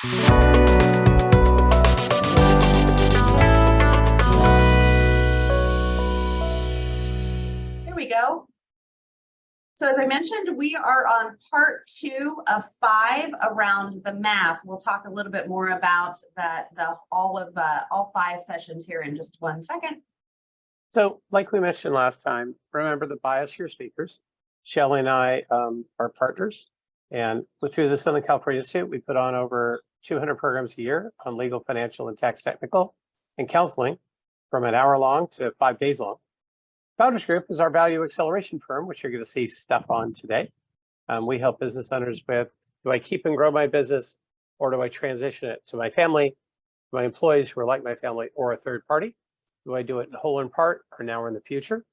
Here we go. So as I mentioned, we are on part 2 of 5 around the math. We'll talk a little bit more about that, all 5 sessions here in just 1 second. So like we mentioned last time, remember the bias your speakers. Shelley and I are partners, and through the Southern California Institute, we put on over 200 programs a year on legal, financial, and tax technical and counseling from an hour long to 5 days long. Founders Group is our value acceleration firm, which you're going to see stuff on today. We help business owners with, do I keep and grow my business, or do I transition it to my family, my employees who are like my family, or a third party? Do I do it in whole and part, or now or in the future,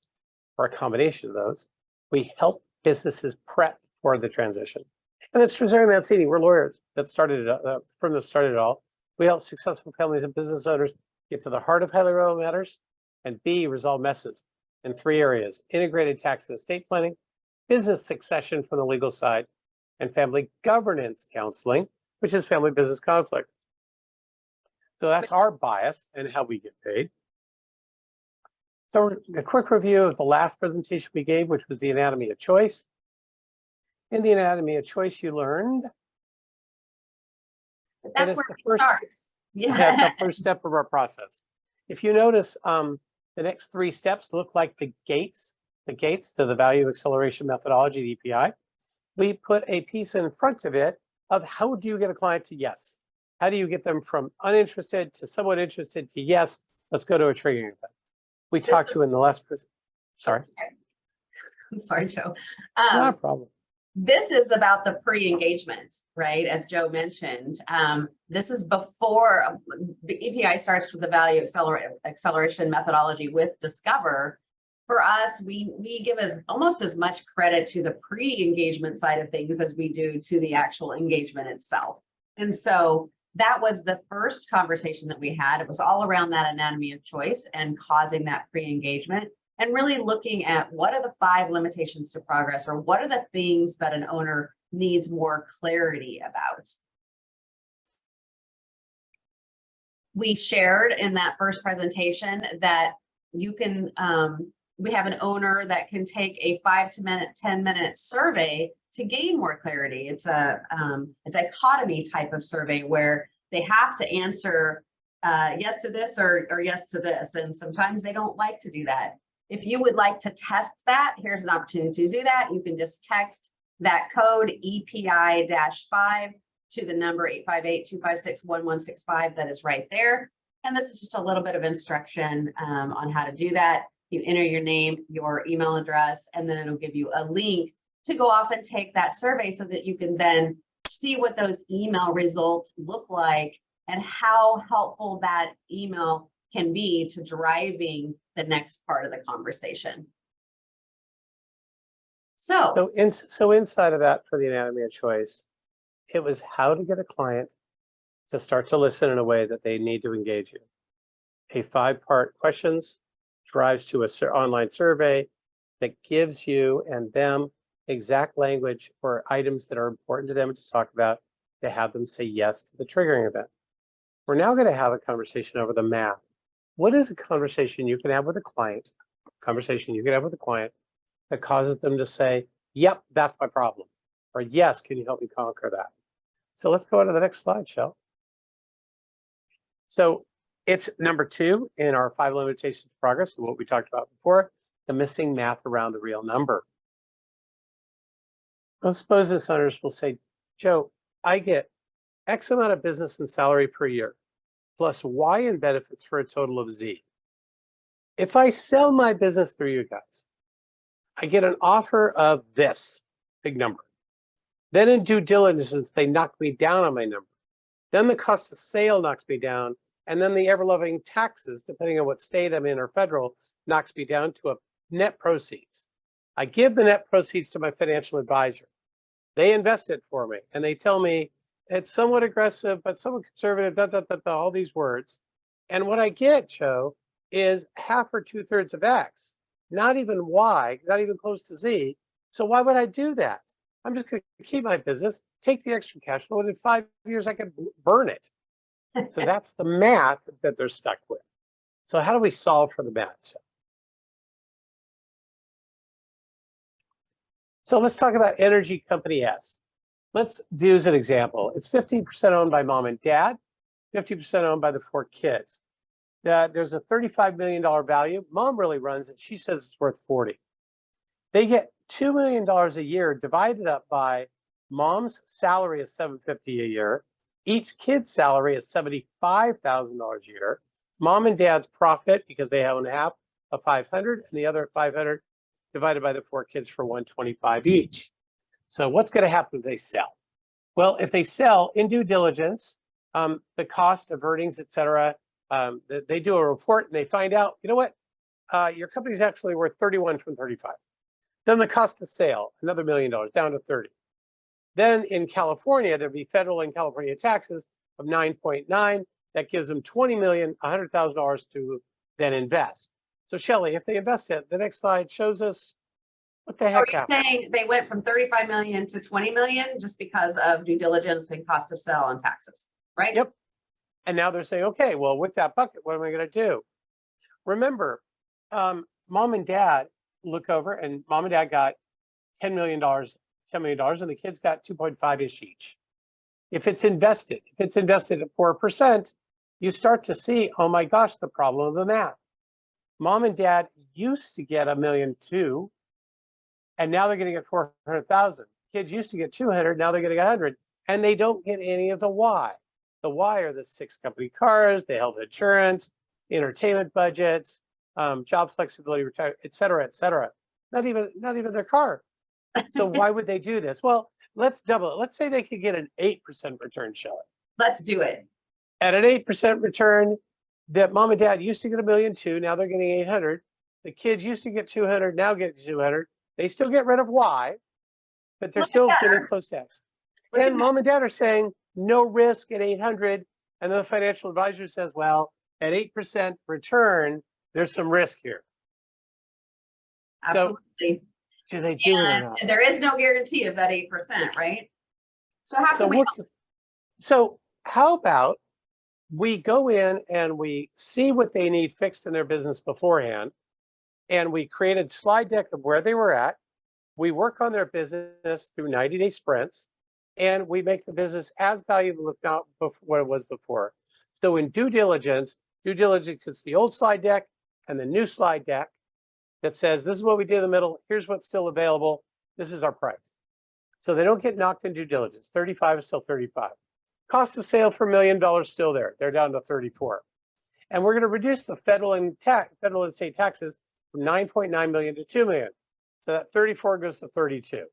or a combination of those? We help businesses prep for the transition. And that's Trezary Mancini. We're lawyers that started it, from the start of it all. We help successful families and business owners get to the heart of highly relevant matters, and B, resolve messes in 3 areas: integrated tax and estate planning, business succession from the legal side, and family governance counseling, which is family business conflict. So that's our bias and how we get paid. So a quick review of the last presentation we gave, which was the anatomy of choice. In the anatomy of choice, you learned That's where it starts. Yeah, that's the first step of our process. If you notice, the next 3 steps look like the gates to the value acceleration methodology, the EPI. We put a piece in front of it of how do you get a client to yes? How do you get them from uninterested to somewhat interested to yes? Let's go to a triggering event. We talked to in the last person. Sorry. I'm sorry, Joe. Not a problem. This is about the pre-engagement, right? As Joe mentioned, this is before the EPI starts with the value acceleration methodology with Discover. For us, we give almost as much credit to the pre-engagement side of things as we do to the actual engagement itself. And so that was the first conversation that we had. It was all around that anatomy of choice and causing that pre-engagement, and really looking at what are the 5 limitations to progress, or what are the things that an owner needs more clarity about. We shared in that first presentation that you can, we have an owner that can take a 5 to 10-minute survey to gain more clarity. It's a dichotomy type of survey where they have to answer yes to this or yes to this. And sometimes they don't like to do that. If you would like to test that, here's an opportunity to do that. You can just text that code EPI-5 to the number 858-256-1165 that is right there. And this is just a little bit of instruction on how to do that. You enter your name, your email address, and then it'll give you a link to go off and take that survey so that you can then see what those email results look like and how helpful that email can be to driving the next part of the conversation. So inside of that, for the anatomy of choice, it was how to get a client to start to listen in a way that they need to engage you. A 5-part questions drives to an online survey that gives you and them exact language or items that are important to them to talk about, to have them say yes to the triggering event. We're now going to have a conversation over the math. What is a conversation you can have with a client, that causes them to say, yep, that's my problem, or yes, can you help me conquer that? So let's go on to the next slide, Shell. So it's number 2 in our 5 limitations to progress, and what we talked about before, the missing math around the real number. Most business owners will say, Joe, I get X amount of business and salary per year, plus Y in benefits for a total of Z. If I sell my business through you guys, I get an offer of this big number. Then in due diligence, they knock me down on my number. Then the cost of sale knocks me down. And then the ever-loving taxes, depending on what state I'm in or federal, knocks me down to a net proceeds. I give the net proceeds to my financial advisor. They invest it for me, and they tell me it's somewhat aggressive, but somewhat conservative, all these words. And what I get, Joe, is half or 2/3 of X, not even Y, not even close to Z. So why would I do that? I'm just going to keep my business, take the extra cash flow, and in 5 years I can burn it. So that's the math that they're stuck with. So how do we solve for the math? So let's talk about Energy Company S. Let's do as an example. It's 50% owned by mom and dad, 50% owned by the 4 kids. There's a $35 million value. Mom really runs it. She says it's worth 40. They get $2 million a year divided up by mom's salary is $750 a year. Each kid's salary is $75,000 a year. Mom and dad's profit, because they own half, of $500, and the other $500 divided by the 4 kids for $125 each. So what's going to happen if they sell? Well, if they sell in due diligence, the cost of earnings, et cetera, they do a report and they find out, you know what, your company's actually worth 31 from 35. Then the cost of sale, another $1 million, down to 30. Then in California, there'd be federal and California taxes of 9.9. That gives them $20 million, $100,000 to then invest. So Shelley, if they invest it, the next slide shows us what the heck happened. Saying they went from 35 million to 20 million just because of due diligence and cost of sale and taxes, right? Yep. And now they're saying, okay, well, with that bucket, what am I going to do? Remember, mom and dad look over, and mom and dad got $10 million, and the kids got 2.5-ish each. If it's invested at 4%, you start to see, oh my gosh, the problem of the math. Mom and dad used to get $1.2 million, and now they're going to get 400,000. Kids used to get 200, now they're getting 100, and they don't get any of the Y. The Y are the 6 company cars, the health insurance, entertainment budgets, job flexibility, retirement, et cetera, et cetera. Not even their car. So why would they do this? Well, let's double it. Let's say they could get an 8% return, Shelley. Let's do it. At an 8% return, that mom and dad used to get $1.2 million, now they're getting 800. The kids used to get 200, now get 200. They still get rid of Y, but they're still getting close to X. And mom and dad are saying no risk at 800, and then the financial advisor says, well, at 8% return, there's some risk here. Absolutely. So do they do it or not? There is no guarantee of that 8%, right? So how can we? So how about we go in and we see what they need fixed in their business beforehand, and we create a slide deck of where they were at. We work on their business through 90-day sprints, and we make the business as valuable, if not what it was before. So in due diligence is the old slide deck and the new slide deck that says, this is what we did in the middle, here's what's still available, this is our price. So they don't get knocked in due diligence. 35 is still 35. Cost of sale for $1 million still there. They're down to 34. And we're going to reduce the federal and state taxes from 9.9 million to 2 million. So that 34 goes to 32.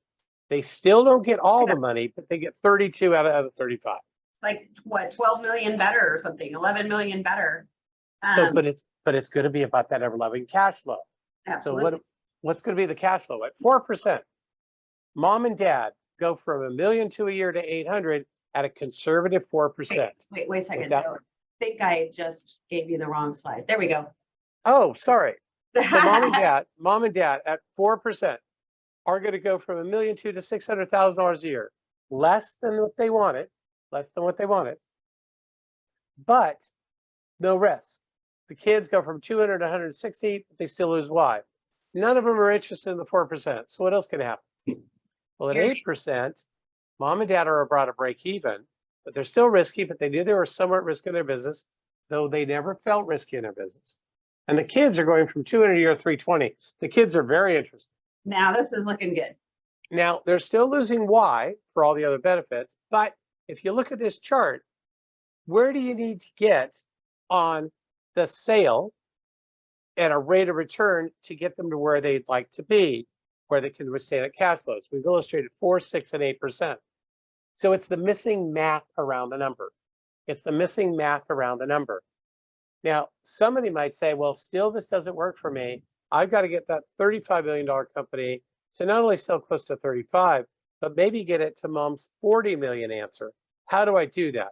They still don't get all the money, but they get 32 out of 35. It's like what, 12 million better or something, 11 million better. So, but it's going to be about that ever-loving cash flow. Absolutely. So what's going to be the cash flow at 4%? Mom and dad go from $1.2 million a year to 800 at a conservative 4%. Wait a second. I think I just gave you the wrong slide. There we go. Oh, sorry. So mom and dad at 4% are going to go from $1.2 million to $600,000 a year, less than what they wanted, but no risk. The kids go from 200 to 160, but they still lose Y. None of them are interested in the 4%. So what else can happen? Well, at 8%, mom and dad are about to break even, but they're still risky, but they knew they were somewhat risky in their business, though they never felt risky in their business. And the kids are going from 200 a year to 320. The kids are very interested. Now this is looking good. Now they're still losing Y for all the other benefits, but if you look at this chart, where do you need to get on the sale at a rate of return to get them to where they'd like to be, where they can withstand at cash flows? We've illustrated 4, 6, and 8%. So it's the missing math around the number. Now, somebody might say, well, still, this doesn't work for me. I've got to get that $35 million company to not only sell close to 35, but maybe get it to mom's 40 million answer. How do I do that?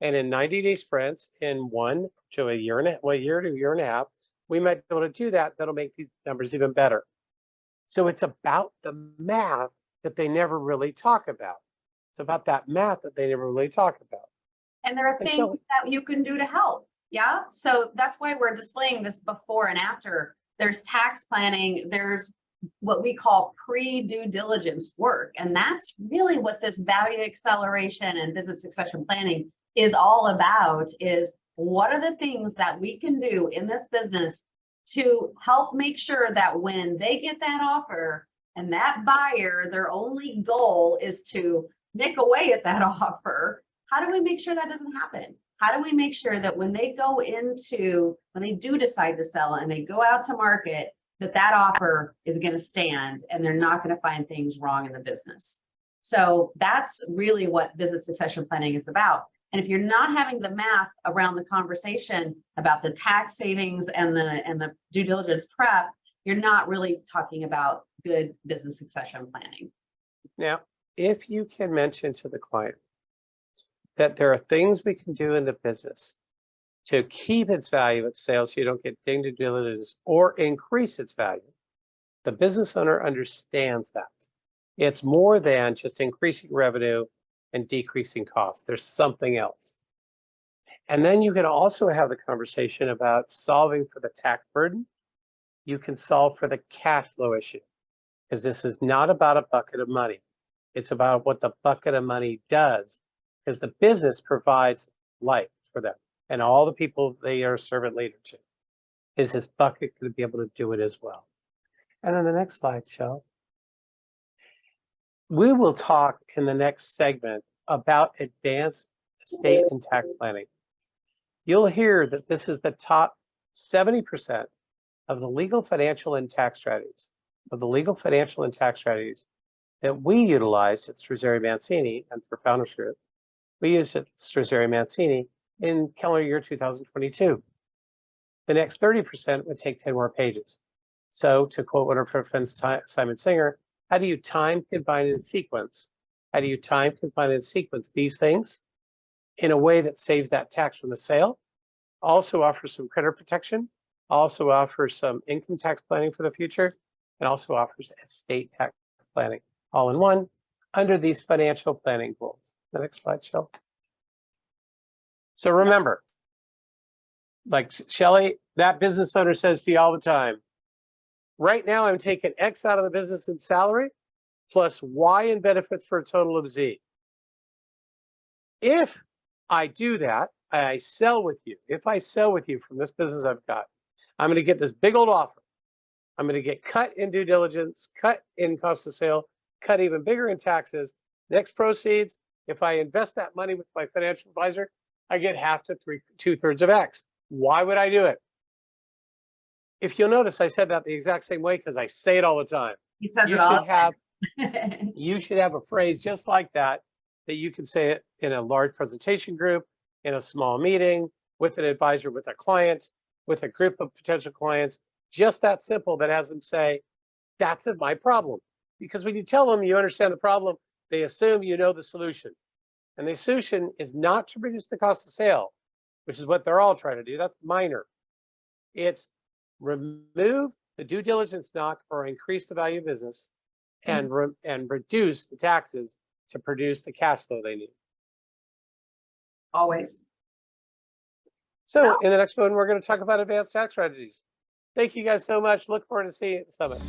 And in 90-day sprints, in 1 to a year to a year and a half, we might be able to do that. That'll make these numbers even better. So it's about the math that they never really talk about. It's about that math that they never really talk about. And there are And things Shelley, that you can do to help. Yeah. So that's why we're displaying this before and after. There's tax planning, there's what we call pre-due diligence work. And that's really what this value acceleration and business succession planning is all about, is what are the things that we can do in this business to help make sure that when they get that offer and that buyer, their only goal is to nick away at that offer, how do we make sure that doesn't happen? How do we make sure that when they do decide to sell and they go out to market, that offer is going to stand and they're not going to find things wrong in the business? So that's really what business succession planning is about. And if you're not having the math around the conversation about the tax savings and the due diligence prep, you're not really talking about good business succession planning. now, if you can mention to the client that there are things we can do in the business to keep its value at sale so you don't get dinged due diligence or increase its value, the business owner understands that. It's more than just increasing revenue and decreasing costs. There's something else. And then you can also have the conversation about solving for the tax burden. You can solve for the cash flow issue, because this is not about a bucket of money. It's about what the bucket of money does, because the business provides life for them and all the people they are servant leader to. Is this bucket going to be able to do it as well? And then the next slide, Shell. We will talk in the next segment about advanced estate and tax planning. You'll hear that this is the top 70% of the legal, financial, and tax strategies, that we utilize at Struzari Mancini and for Founders Group. We used at Struzari Mancini in calendar year 2022. The next 30% would take 10 more pages. So to quote one of our friends, Simon Singer, how do you time, combine, and sequence? How do you time, combine, and sequence these things in a way that saves that tax from the sale, also offers some credit protection, also offers some income tax planning for the future, and also offers estate tax planning, all in one, under these financial planning goals. The next slide, Shelley. So remember, like Shelley, that business owner says to you all the time, right now I'm taking X out of the business in salary plus Y in benefits for a total of Z. If I do that, I sell with you. If I sell with you from this business I've got, I'm going to get this big old offer. I'm going to get cut in due diligence, cut in cost of sale, cut even bigger in taxes. Next proceeds, if I invest that money with my financial advisor, I get half to 2/3 of X. Why would I do it? If you'll notice, I said that the exact same way because I say it all the time. He says You it all. should have you should have a phrase just like that you can say it in a large presentation group, in a small meeting, with an advisor, with a client, with a group of potential clients, just that simple, that has them say, that's my problem. Because when you tell them you understand the problem, they assume you know the solution. And the solution is not to reduce the cost of sale, which is what they're all trying to do. That's minor. It's remove the due diligence knock or increase the value of business and reduce the taxes to produce the cash flow they need. Always. So in the next one, we're going to talk about advanced tax strategies. Thank you guys so much. Look forward to seeing you at the summit.